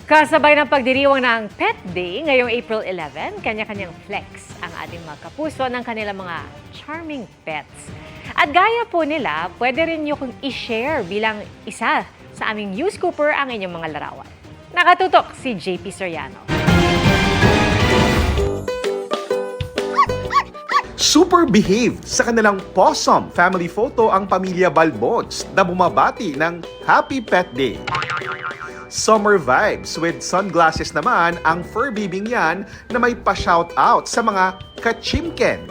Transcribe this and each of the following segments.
Kasabay ng pagdiriwang ng Pet Day ngayong April 11, kanya-kanyang flex ang ating mga kapuso ng kanilang mga charming pets. At gaya po nila, pwede rin nyo kung i-share bilang isa sa aming News Cooper ang inyong mga larawan. Nakatutok si JP Soriano. Super behaved sa kanilang possum family photo ang pamilya Balbods na bumabati ng Happy Pet Day. Summer vibes with sunglasses naman ang fur bibing yan na may pa-shoutout sa mga kachimken.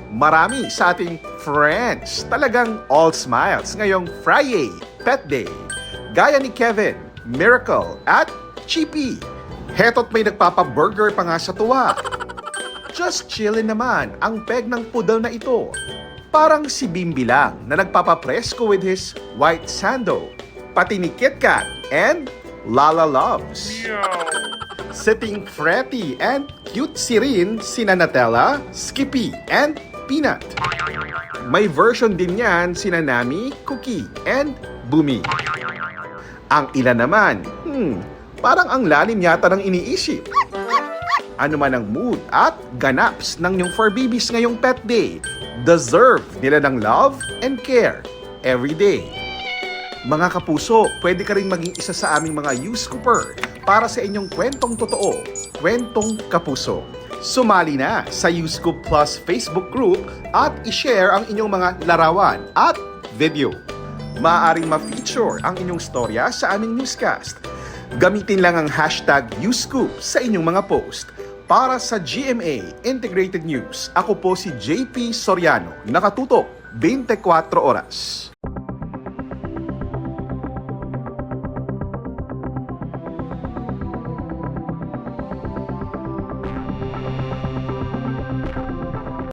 Marami sa ating friends talagang all smiles ngayong Friday, Pet Day. Gaya ni Kevin, Miracle at Chippy. Heto't may nagpapa-burger pa nga sa tuwa. Just chillin naman ang peg ng poodle na ito. Parang si Bimbi lang na nagpapapresko with his white sando. Pati ni Kit Kat and Lala Loves. Sitting fretty and cute si rin sina Nutella, Skippy, and Peanut. May version din yan sina Nami, Cookie, and Bumi. Ang ilan naman, parang ang lalim yata ng iniisip. Ano man ang mood at ganaps ng yung fur babies ngayong Pet Day, deserve nila ng love and care every day. Mga kapuso, pwede ka rin maging isa sa aming mga News Cooper para sa inyong kwentong totoo, kwentong kapuso. Sumali na sa Newscoop Plus Facebook group at i-share ang inyong mga larawan at video. Maaaring ma-feature ang inyong storya sa aming newscast. Gamitin lang ang hashtag Newscoop sa inyong mga post. Para sa GMA Integrated News, ako po si JP Soriano, nakatutok 24 oras.